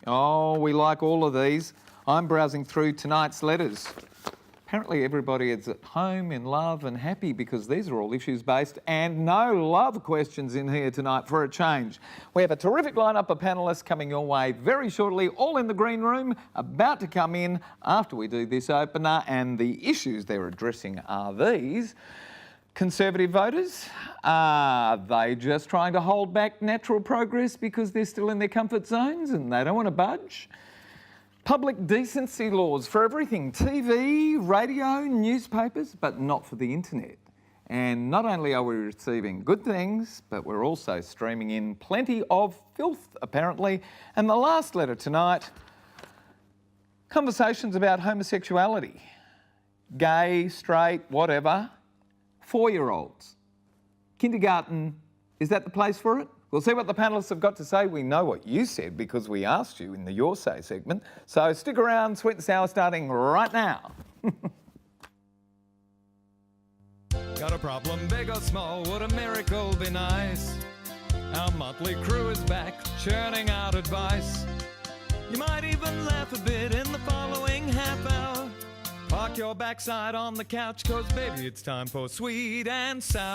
Oh, we like all of these. I'm browsing through tonight's letters. Apparently everybody is at home, in love and happy because these are all issues-based and no love questions in here tonight for a change. We have a terrific lineup of panellists coming your way very shortly, all in the green room, about to come in after we do this opener, and the issues they're addressing are these. Conservative voters, are they just trying to hold back natural progress because they're still in their comfort zones and they don't want to budge? Public decency laws for everything, TV, radio, newspapers, but not for the internet. And not only are we receiving good things, but we're also streaming in plenty of filth, apparently. And the last letter tonight, conversations about homosexuality. Gay, straight, whatever. 4-year-olds. Kindergarten, is that the place for it? We'll see what the panellists have got to say. We know what you said because we asked you in the Your Say segment. So stick around, Sweet and Sour starting right now. Got a problem, big or small, would a miracle be nice? Our motley crew is back, churning out advice. You might even laugh a bit in the following half hour. Park your backside on the couch, cause baby it's time for Sweet and Sour.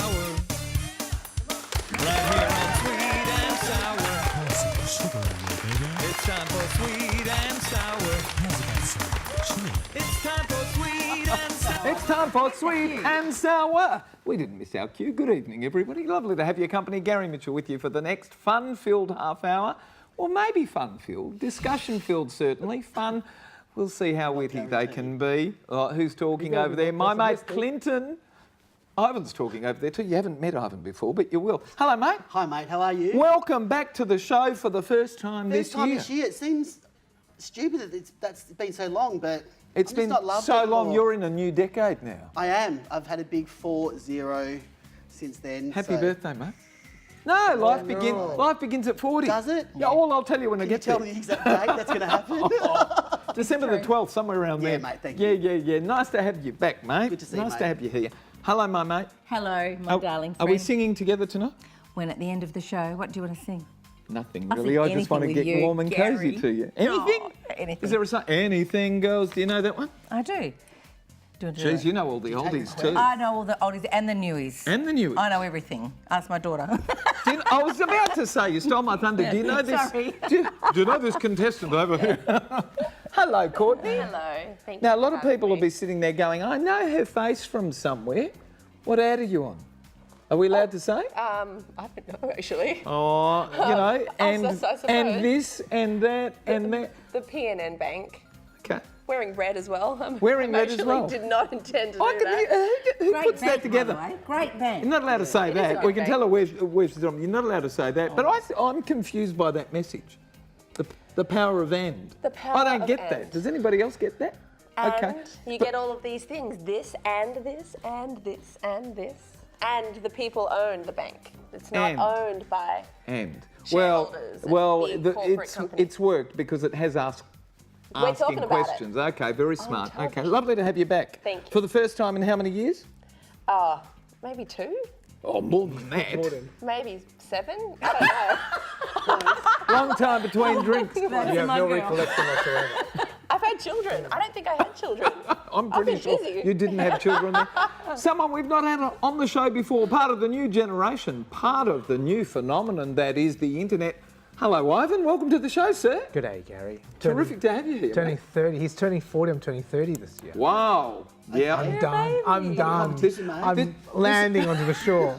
Right here on Sweet and Sour. It's time for Sweet and Sour. It's time for Sweet and Sour. It's time for Sweet and Sour. We didn't miss our cue. Good evening, everybody. Lovely to have your company. Gary Mitchell with you for the next fun-filled half hour. Or maybe fun-filled. Discussion-filled, certainly. Fun. We'll see how witty they can be. Who's talking over there? My mate Clinton. Ivan's talking over there too. You haven't met Ivan before, but you will. Hello, mate. Hi, mate. How are you? Welcome back to the show for the first time this year. It seems stupid that that's been so long, but It's I'm been just not loved so anymore. long. You're in a new decade now. I am. I've had a big 4-0 since then. Happy birthday, mate. No, life begins at 40. Does it? Yeah, all I'll tell you when I get Tell there. me the exact date that's going to happen. December the 12th, somewhere around there. Yeah, mate, thank you. Yeah. Nice to have you back, mate. Good to see you, Nice to mate. have you here. Hello, my mate. Hello, my darling Are friend. we singing together tonight? When at the end of the show, what do you want to sing? Nothing, I'll really. sing I just want to anything get with you, warm and Gary. cosy to you. Anything? Oh, anything. Is there a song? Anything Goes. Do you know that one? I do. Do it. Jeez, you know all the oldies too. I know all the oldies and the newies. And the newies. I know everything. Ask my daughter. I was about to say, you stole my thunder. Do you know this? Sorry. Do you know this contestant over here? Hello, Courtney. Hello, thank you. Now, a lot of for having people will me. be sitting there going, I know her face from somewhere. What ad are you on? Are we allowed to say? I don't know actually. Oh, you know, and I suppose. this and that and that. The PNN Bank. Okay. Wearing red as well. Wearing red as well. Did not intend to do I that. can, who Great puts band, that together? by the way. Great band. You're not allowed to say It is that. a We great can tell her band. where she's from. You're not allowed to say that. But I'm confused by that message. The power of and. The power I don't of get and. that. Does anybody else get that? And Okay. you get all of these things. This and this and this and this. And the people own the bank. It's not And. owned by And. shareholders and big corporate it's companies. worked because it has asked We're asking talking about it. questions. Okay, very smart. told Okay, you. lovely to have you back. Thank you. For the first time in how many years? Maybe 2, Oh, more than that. maybe 7. I don't know. Long time between drinks. That's my girl. whatsoever. I've had children. I don't think I had children. I'm I've pretty been sure busy. you didn't have children there. Someone we've not had on the show before, part of the new generation, part of the new phenomenon that is the internet. Hello, Ivan. Welcome to the show, sir. Good day, Gary. Terrific to have you here. Turning mate. 30. He's turning 40. I'm turning 30 this year. Wow. Yeah. I'm done. I'm done. Competition, mate. I'm landing onto the shore.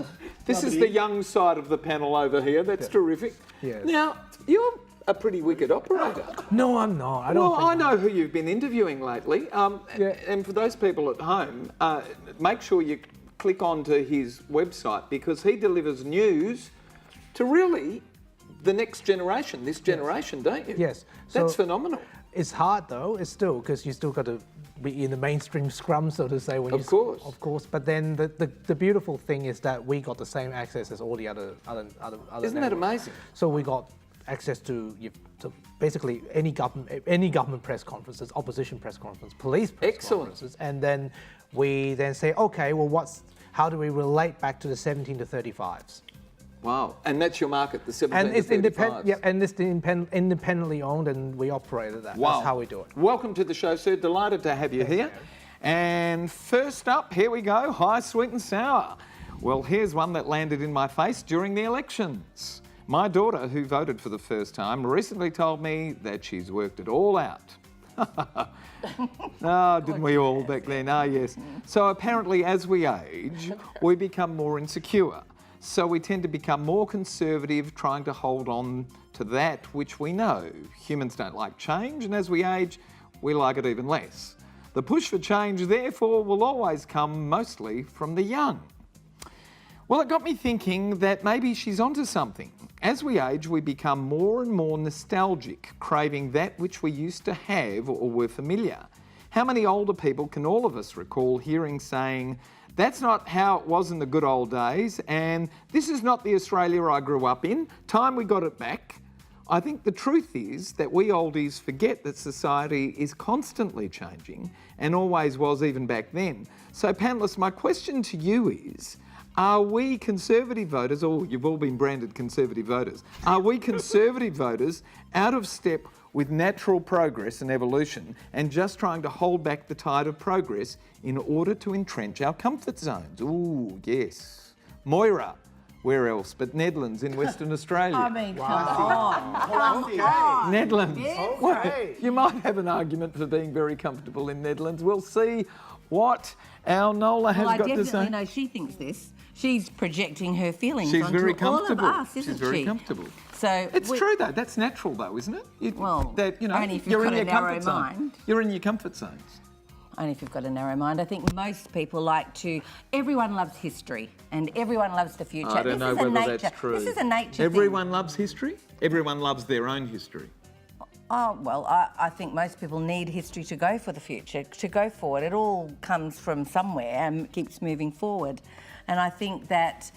This is the young side of the panel over here. That's terrific. Yes. Now, you're a pretty wicked operator. No, I'm not. I don't Well, think I know who you've been interviewing lately. And for those people at home, make sure you click onto his website because he delivers news to really the next generation, this generation, don't you? Yes. That's So- phenomenal. It's hard though. It's still because you still got to be in the mainstream scrum, so to say. When Of course. Of course. But then the beautiful thing is that we got the same access as all the other. Isn't that networks. amazing? So we got access to basically any government press conferences, opposition press conferences, police press Excellent. conferences, and then we then say, okay, well, how do we relate back to the 17 to 35s? Wow. And that's your market, the 17 And it's to 35s. independently owned, and we operate at that. Wow. That's how we do it. Welcome to the show, sir. Delighted to have you here. And first up, here we go. Hi, sweet and sour. Well, here's one that landed in my face during the elections. My daughter, who voted for the first time, recently told me that she's worked it all out. Oh, didn't we all back then? Ah, yes. So apparently, as we age, we become more insecure. So we tend to become more conservative, trying to hold on to that which we know. Humans don't like change, and as we age, we like it even less. The push for change, therefore, will always come mostly from the young. Well, it got me thinking that maybe she's onto something. As we age, we become more and more nostalgic, craving that which we used to have or were familiar. How many older people can all of us recall hearing saying, "That's not how it was in the good old days," and "This is not the Australia I grew up in. Time we got it back"? I think the truth is that we oldies forget that society is constantly changing and always was even back then. So panellists, my question to you is, are we conservative voters, or you've all been branded conservative voters, are we conservative voters out of step with natural progress and evolution and just trying to hold back the tide of progress in order to entrench our comfort zones? Ooh, yes. Moira, where else but Netherlands in Western Australia? I mean, come on. Come on. Netherlands. Yes. Well, you might have an argument for being very comfortable in Netherlands. We'll see what our Nola has Well, I got to definitely say. know she thinks this. She's projecting her feelings She's onto very all of comfortable. us, isn't She's very she? comfortable. So It's true though. That's natural though, isn't it? Well, that only if you've you're got in a your narrow comfort zone. mind. You're in your comfort zones. Only if you've got a narrow mind. I think most people like to. Everyone loves history, and everyone loves the future. I don't this know is a whether nature. that's true. This is a nature thing. Everyone loves history. Everyone loves their own history. Oh, well, I think most people need history to go for the future, to go forward. It all comes from somewhere and keeps moving forward. And I think that,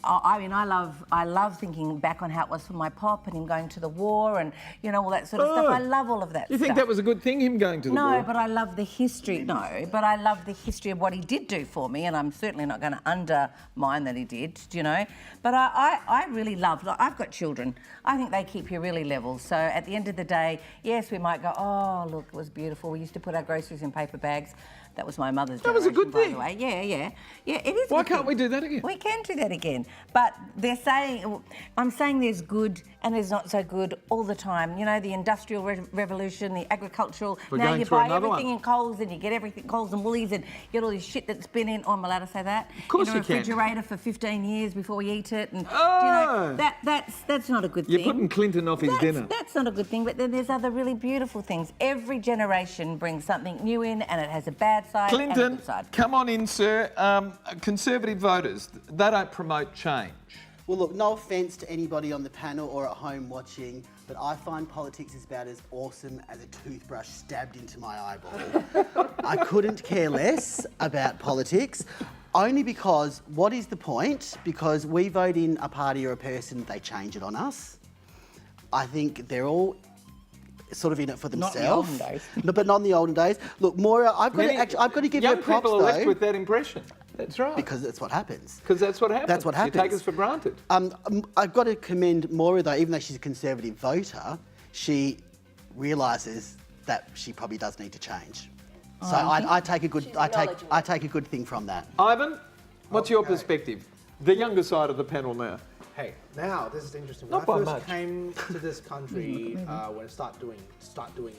I mean, I love thinking back on how it was for my pop and him going to the war and, you know, all that sort of stuff. I love all of that You stuff. think that was a good thing, him going to the war? No, but I love the history. No, but I love the history of what he did do for me, and I'm certainly not going to undermine that he did, you know. But I really love, I've got children. I think they keep you really level. So at the end of the day, yes, we might go, oh, look, it was beautiful. We used to put our groceries in paper bags. That was my mother's That was a good generation, by thing. the way. Yeah, it is. Why a good can't thing. we do that again? We can do that again. But they're saying, I'm saying there's good and there's not so good all the time. You know, the Industrial Revolution, the agricultural. We're now going you through buy another everything one. in Coles and you get everything, Coles and Woolies, and get all this shit that's been in, oh, I'm allowed to say that? Of course in a you can. refrigerator for 15 years before we eat it. And, Oh. you know, that's not a good You're thing. putting Clinton off his dinner. That's not a good thing, but then there's other really beautiful things. Every generation brings something new in, and it has a bad side and a Clinton, good side. come on in, sir. Conservative voters, they don't promote change. Well, look, no offence to anybody on the panel or at home watching, but I find politics is about as awesome as a toothbrush stabbed into my eyeball. I couldn't care less about politics, only because what is the point? Because we vote in a party or a person, they change it on us. I think they're all sort of in it for Not in the themselves. olden days. No, but not in the olden days. Look, Moira, I've got to give you young a props people are left though, with that impression. That's right. because that's what happens. Because that's what happens. That's what You take happens. us for granted. I've got to commend Moira though, even though she's a Conservative voter, she realises that she probably does need to change. So I take a good She's I knowledgeable. take a good thing from that. Ivan, what's your Okay. perspective? The younger side of the panel now. Hey, now this is interesting. Not When I by first much. came to this country, when I start doing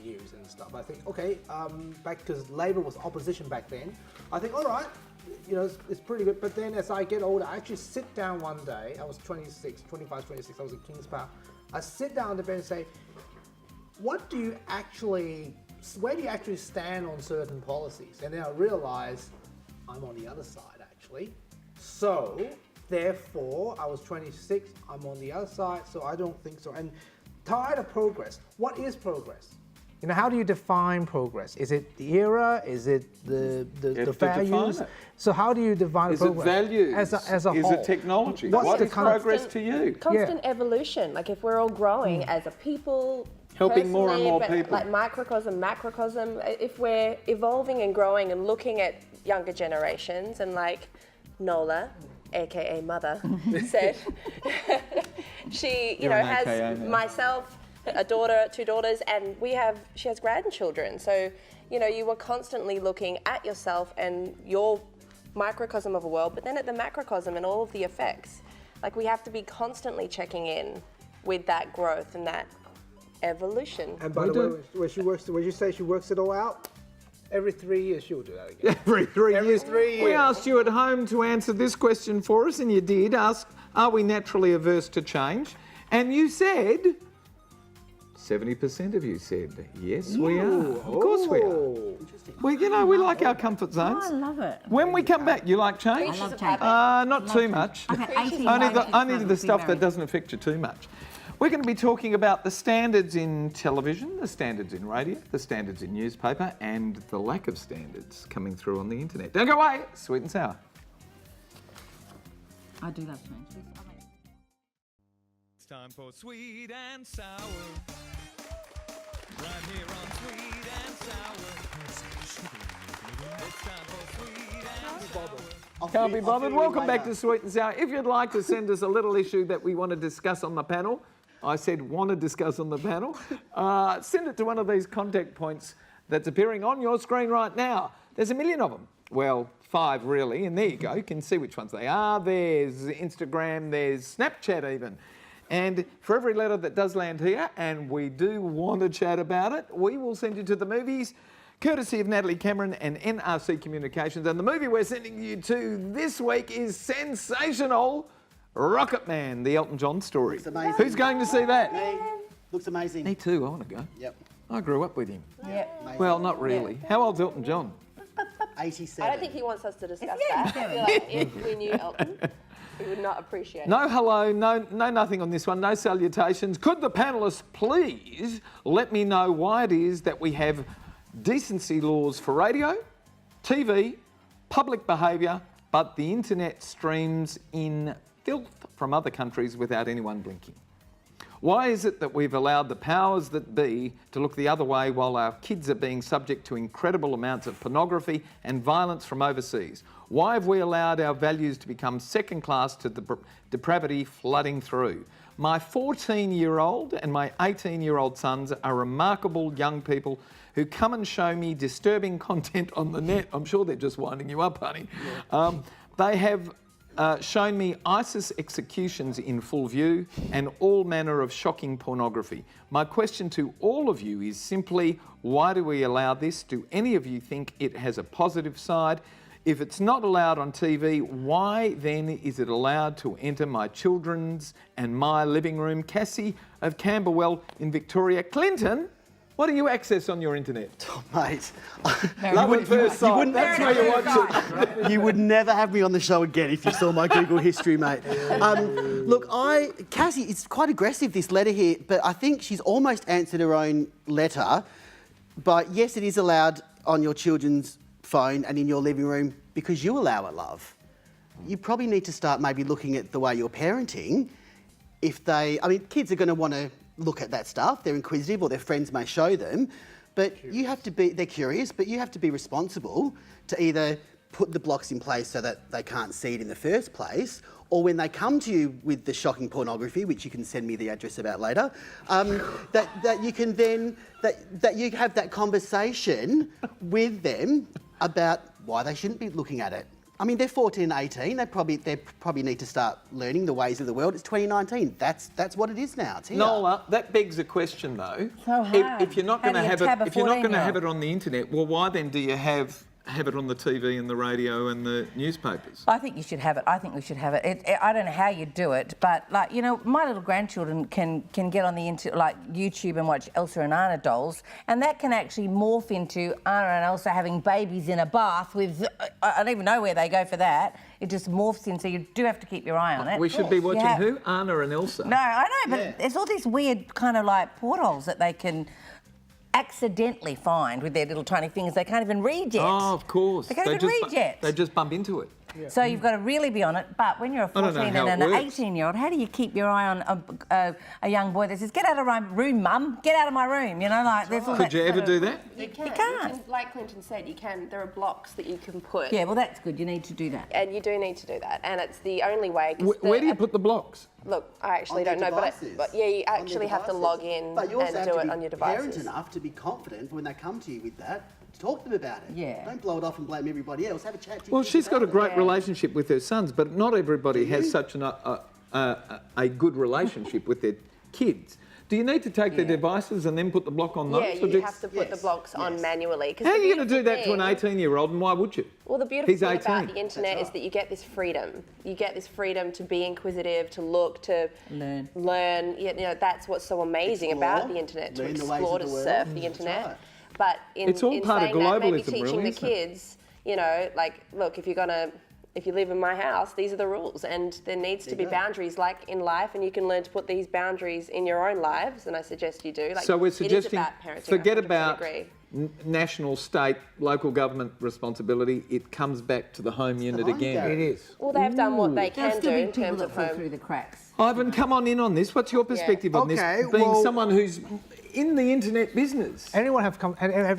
news and stuff, I think, okay, back because Labor was opposition back then. I think, all right, you know, it's pretty good. But then as I get older, I actually sit down one day. I was 26, I was in King's Park. I sit down on the bench and say, where do you actually stand on certain policies? And then I realize I'm on the other side actually. So therefore, I was 26, I'm on the other side, so I don't think so. And tired of progress. What is progress? You know, how do you define progress? Is it the era? Is it the have to define values? it. So how do you define Is it progress? values? As a Is whole. it technology? What's What the is kind of- progress to you? Constant evolution. Like if we're all growing as a people, Helping more and personally, more but people. like microcosm, macrocosm. If we're evolving and growing and looking at younger generations and like Nola, aka mother, said she, You're an has AKA now. myself, a daughter, 2 daughters, and she has grandchildren. So, you were constantly looking at yourself and your microcosm of a world, but then at the macrocosm and all of the effects. Like, we have to be constantly checking in with that growth and that evolution. And by the way, when you say she works it all out, every 3 years she'll do that again. Every 3 years. 3 We years. asked you at home to answer this question for us, and you did. Ask, are we naturally averse to change? And you said, 70% of you said, yes, we are. Of course we are. Well, we like our comfort zones. I love it. When we come back, you like change? I love change. Not too much. I've had 18 Only the relationships stuff before that we doesn't affect you too much. We're going to be talking about the standards in television, the standards in radio, the standards in newspaper, and the lack of standards coming through on the internet. Don't go away. Sweet and sour. I do love change. It's time for Sweet and Sour. Right here on Sweet and Sour. It's time for Sweet and Sour. Can't be bothered. Welcome back to Sweet and Sour. If you'd like to send us a little issue that we want to discuss on the panel, I said want to discuss on the panel, send it to one of these contact points that's appearing on your screen right now. There's a million of them. Well, 5 really, and there you go. You can see which ones they are. There's Instagram, there's Snapchat even. And for every letter that does land here, and we do want to chat about it, we will send you to the movies, courtesy of Natalie Cameron and NRC Communications. And the movie we're sending you to this week is sensational Rocket Man, the Elton John story. Looks amazing. Who's going to see that? Me. Looks amazing. Me too, I want to go. Yep. I grew up with him. Yep. Amazing. Well, not really. How old's Elton John? 87. I don't think he wants us to discuss Yeah, that. I feel like if we knew Elton, we would not appreciate it. No hello, no nothing on this one, no salutations. Could the panellists please let me know why it is that we have decency laws for radio, TV, public behaviour, but the internet streams in filth from other countries without anyone blinking? Why is it that we've allowed the powers that be to look the other way while our kids are being subject to incredible amounts of pornography and violence from overseas? Why have we allowed our values to become second class to the depravity flooding through? My 14-year-old and my 18-year-old sons are remarkable young people who come and show me disturbing content on the net. I'm sure they're just winding you up, honey. They have shown me ISIS executions in full view and all manner of shocking pornography. My question to all of you is simply, why do we allow this? Do any of you think it has a positive side? If it's not allowed on TV, why then is it allowed to enter my children's and my living room? Cassie of Camberwell in Victoria. Clinton, what do you access on your internet? Mate, Love at first sight. That's where you watch it. you would never have me on the show again if you saw my Google history, mate. Look, Cassie, it's quite aggressive, this letter here, but I think she's almost answered her own letter. But yes, it is allowed on your children's phone and in your living room because you allow it, love. You probably need to start maybe looking at the way you're parenting. Kids are going to want to look at that stuff. They're inquisitive, or their friends may show them. But you have to be, they're curious, but you have to be responsible to either put the blocks in place so that they can't see it in the first place, or when they come to you with the shocking pornography, which you can send me the address about later, that you can then, that you have that conversation with them about why they shouldn't be looking at it. I mean, they're 14 and 18. They probably need to start learning the ways of the world. It's 2019. That's what it is now. It's here. Nola, that begs a question though. So hard. If you're not How going to do you have it, tab a if you're not going to 14-year-old? have it on the internet, well, why then do you have it on the TV and the radio and the newspapers? I think you should have it. I think we should have it. I don't know how you do it, but my little grandchildren can get on the YouTube and watch Elsa and Anna dolls, and that can actually morph into Anna and Elsa having babies in a bath with. I don't even know where they go for that. It just morphs in, so you do have to keep your eye on it. We should be watching Yeah. who? Anna and Elsa. No, I know, but there's all these weird kind of portholes that they can accidentally find with their little tiny fingers. They can't even read yet. Oh, of course. They can't even read yet. They just bump into it. So you've got to really be on it. But when you're a don't know 14 how and it an works. 18-year-old, how do you keep your eye on a young boy that says, "Get out of my room, Mum. Get out of my room." You know, like there's all Could that you ever sort do of- that? You can. can't. Like Clinton said, you can. There are blocks that you can put. Yeah, well, that's good. You need to do that. And you do need to do that, and it's the only way. 'Cause Where do you put the blocks? Look, I actually On don't their know, devices. but yeah, you On their actually have to devices. log in But you also and have do to it be on your parent devices. enough to be confident when they come to you with that, to talk to them about it. Yeah. Don't blow it off and blame everybody else. Have a chat to your Well, kids she's got a about great it. relationship with her sons, but not everybody has such a good relationship with their kids. Do you need to take their devices and then put the block on those? Yeah, or you just- have to put the Yes, blocks on yes. manually. 'Cause How are the you going to do beautiful that to an thing- 18-year-old, and why would you? Well, the beautiful He's thing 18. about the internet That's is that you get this freedom. You get this freedom to be inquisitive, to look, to Learn. You know, that's what's so amazing Explore, about the internet, to learn the ways explore, of to the world. surf the That's internet. right. But in, It's all in part of saying that, maybe globalism, teaching really, the isn't it? kids, you know, like, look, if you live in my house, these are the rules, and there needs to be go. boundaries, like in life, and you can learn to put these boundaries in your own lives, and I suggest you do. Like, So we're it is suggesting about parenting, forget 100% about agree. national, state, local government responsibility. It comes back to the home unit home again. go. It is. Well, they've done what they There'll can do still be in people terms that of fall home. through the cracks. Ivan, come on in on this. What's your perspective on Okay, this? Being well- someone who's in the internet business. Have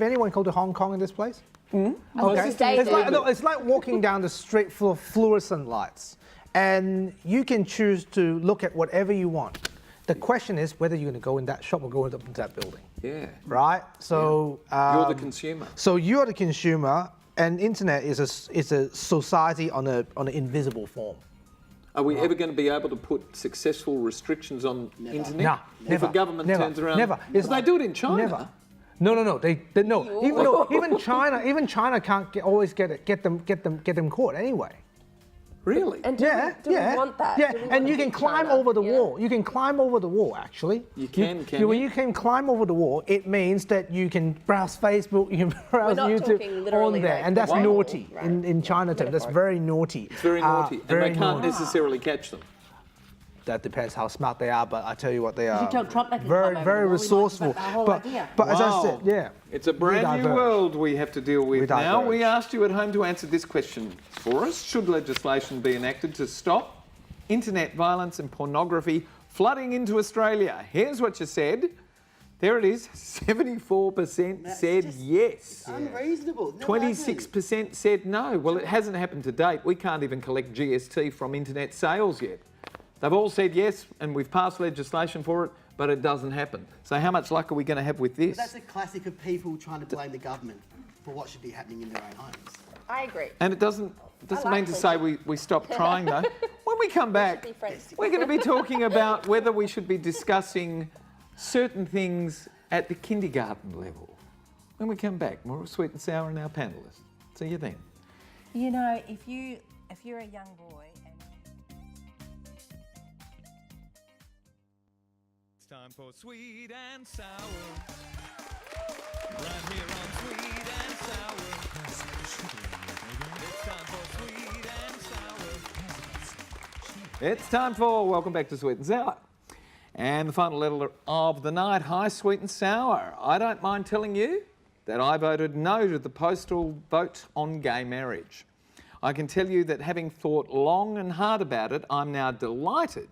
anyone come to Hong Kong in this place? Okay. It's like walking down the street full of fluorescent lights, and you can choose to look at whatever you want. The question is whether you're going to go in that shop or go into that building, Yeah. right? So You're the consumer. So you're the consumer, and internet is a society on an invisible form. Are we ever going to be able to put successful restrictions on internet? No, If never. a government never, turns around, never. Well, they do it in China. Never. No. They no. Even China can't always get them caught anyway. Really? And do we want that? Yeah, Do we want and to you be can climb China? over the Yeah. wall. You can climb over the wall, actually. You can When you? you can climb over the wall, it means that you can browse Facebook, you can browse not YouTube talking on literally there, like and that's wow. naughty Right. in Chinatown. That's very naughty. It's very naughty, and very they can't naughty. necessarily catch them. That depends how smart they are, but I tell you what, they are tell Trump they can very, climb over very the wall, he might resourceful. give up the whole But, idea. but as I Wow. said, yeah, It's a brand new diverge. world we have to deal with We now. We diverge. asked you at home to answer this question for us. Should legislation be enacted to stop internet violence and pornography flooding into Australia? Here's what you said. There it is. 74% That's said just yes. Unreasonable. No, 26% said no. Well, it hasn't happened to date. We can't even collect GST from internet sales yet. They've all said yes, and we've passed legislation for it, but it doesn't happen. So how much luck are we going to have with this? That's a classic of people trying to blame the government for what should be happening in their own homes. I agree. And it doesn't like mean to say we stop trying, though. When we come back, be friends. we're going to be talking about whether we should be discussing certain things at the kindergarten level. When we come back, more of Sweet and Sour and our panellists. See you then. You know, if you're a young boy and It's time for Sweet and Sour. Right here on Sweet and Sour. It's time for Sweet and Sour. It's time for Welcome Back to Sweet and Sour. And the final letter of the night. Hi, Sweet and Sour. I don't mind telling you that I voted no to the postal vote on gay marriage. I can tell you that having thought long and hard about it, I'm now delighted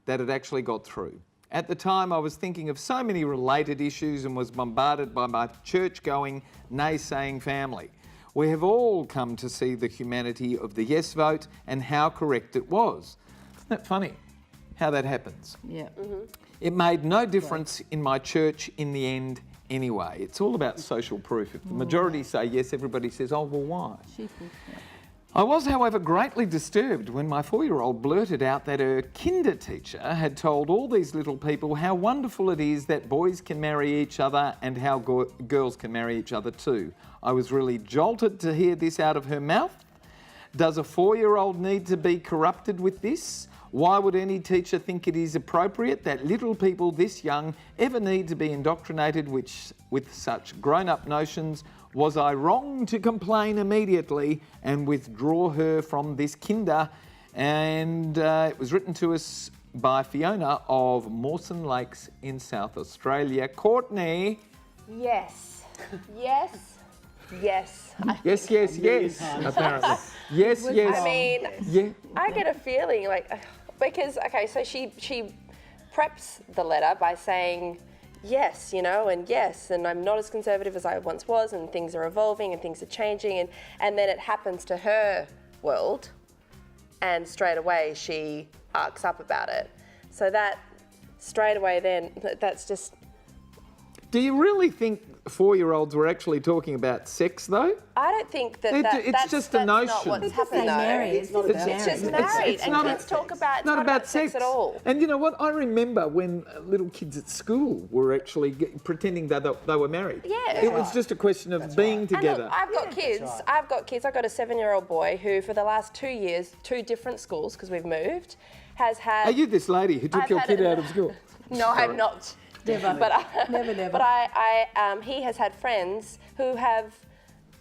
that it actually got through. At the time, I was thinking of so many related issues and was bombarded by my church-going, naysaying family. We have all come to see the humanity of the yes vote and how correct it was. Isn't that funny how that happens? yeah. It made no difference in my church in the end anyway. It's all about social proof. If the majority say yes, everybody says, oh, well, why? I was, however, greatly disturbed when my 4-year-old blurted out that her kinder teacher had told all these little people how wonderful it is that boys can marry each other and how girls can marry each other too. I was really jolted to hear this out of her mouth. Does a 4-year-old need to be corrupted with this? Why would any teacher think it is appropriate that little people this young ever need to be indoctrinated with such grown-up notions? Was I wrong to complain immediately and withdraw her from this kinder? And it was written to us by Fiona of Mawson Lakes in South Australia. Courtney. Yes. Yes. Yes. Yes, yes, yes, apparently. Yes, yes. I mean, yeah. I get a feeling like, because, okay, so she preps the letter by saying, yes, you know, and yes, and I'm not as conservative as I once was, and things are evolving and things are changing, and then it happens to her world, and straight away she arcs up about it. So that straight away then, that's just... Do you really think 4-year-olds were actually talking about sex, though? I don't think that, It's just a notion. not what's It's just happened, they though. marry. It's not about It's just marriage. married, It's and not kids talk about, it's not about sex at all. And you know what? I remember when little kids at school were actually pretending that they were married. Yeah. It was just a question of being And together. look, I've got kids. I've got a 7-year-old boy who, for the last 2 years, 2 different schools because we've moved, has had. Are you this lady who took I've your had kid it- out of school? No, I'm not. Never. But Never. But he has had friends who have,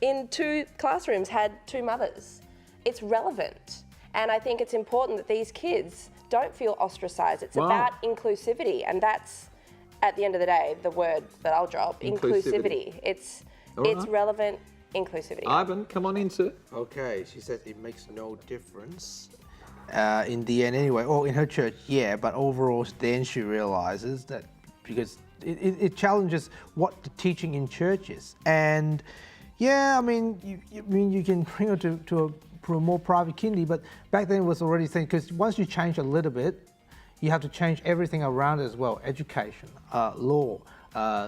in 2 classrooms, had 2 mothers. It's relevant, and I think it's important that these kids don't feel ostracised. It's Wow. about inclusivity, and that's, at the end of the day, the word that I'll drop. Inclusivity. It's All it's right. relevant inclusivity. Ivan, come on in, sir. Okay, she says it makes no difference. In the end, anyway. Oh, in her church, yeah, but overall, then she realizes that because it challenges what the teaching in church is. And yeah, I mean, you can bring her to a more private kindy, but back then it was already saying, because once you change a little bit, you have to change everything around it as well: education, law,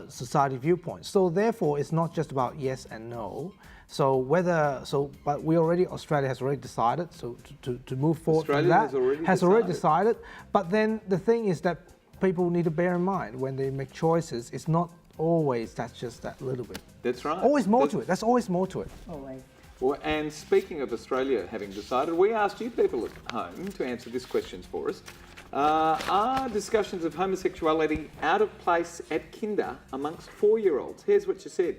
society viewpoints. So therefore, it's not just about yes and no. But Australia has already decided. So to move forward Australia from that has already decided. But then the thing is that people need to bear in mind when they make choices, it's not always that's just that little bit. That's right. Always more to it. That's always more to it. Always. Well, and speaking of Australia having decided, we asked you people at home to answer this question for us. Are discussions of homosexuality out of place at kinder amongst 4-year-olds? Here's what you said.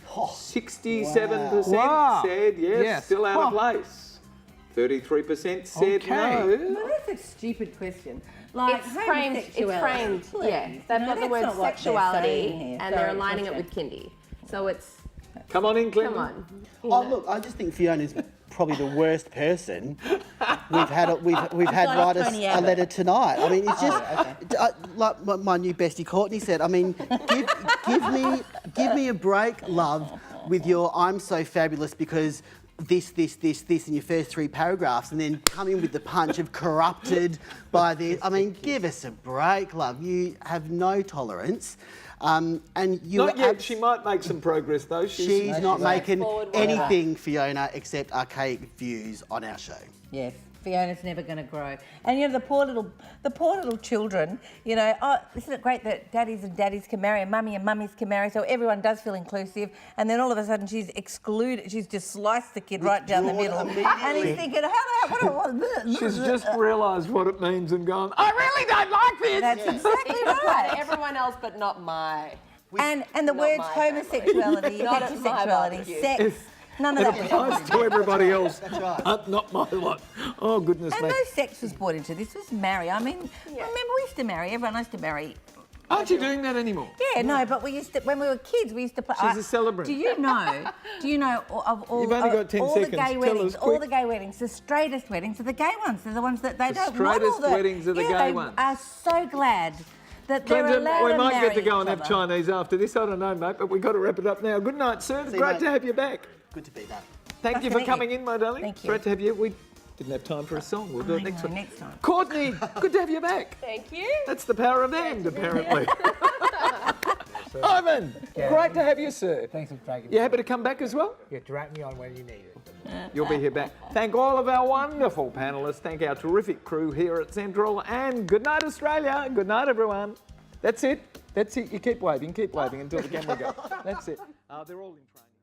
67% Wow. said yes, Yes. still out of Huh. place. 33% said Okay. no. Well, that's a stupid question. Like, It's framed, homosexuality, please. yeah. They've No, got the that's word not what they're sexuality saying here. and they're Sorry, aligning it gotcha. with kindy. So it's, Come on in, Clem. come on. Oh look, I just think Fiona's probably the worst person we've had write us Tony a Abbott. letter tonight. I mean, it's just like my new bestie Courtney said. I mean, give me a break, love, with your "I'm so fabulous because." This in your first 3 paragraphs, and then come in with the punch of corrupted by this. I mean, give us a break, love. You have no tolerance, and you. Not yet. She might make some progress, though. She's not making Forward, whatever. anything, Fiona, except archaic views on our show. Yes, Fiona's never going to grow. And you know, the poor little children, you know, oh, isn't it great that daddies and daddies can marry and mummies can marry, so everyone does feel inclusive, and then all of a sudden she's excluded, she's just sliced the kid right down the middle. And he's thinking, She's just realised what it means and gone, I really don't like this. That's exactly It can apply to right. everyone else, but not my. And the Not words my family. homosexuality, Not at my heterosexuality, barbecue. sex, none of It that. applies to everybody else. That's right. Not my lot. Oh, goodness And me. no sex was brought into this. It was marry. I mean, remember we used to marry. Everyone used to marry. Aren't you doing that anymore? Yeah, no, but we used to, when we were kids, we used to play. She's a celebrant. Do you know of all, You've only got 10 all seconds. the gay Tell weddings? us All quick. the gay weddings, the straightest weddings are the gay ones. They're the ones that they The don't model straightest weddings are the gay they ones. are so glad that they're Clinton, allowed we to might marry get to go each and have other. Chinese after this. I don't know, mate, but we've got to wrap it up now. Good night, sir. It's See you, great mate. to have you back. Good to be back. Thank you for Thank you. coming in, my darling. Thank you. Great to have you. We didn't have time for a song. We'll do it next know, week. next time. Courtney, good to have you back. Thank you. That's the power of and, apparently. Ivan, great to have you, sir. Thanks for dragging You happy to come back as well? Yeah, drag me on when you need it. You'll be here back. Thank all of our wonderful panellists. Thank our terrific crew here at Central. And good night, Australia. Good night, everyone. That's it. That's it. You keep waving until the camera goes. That's it. They're all in training.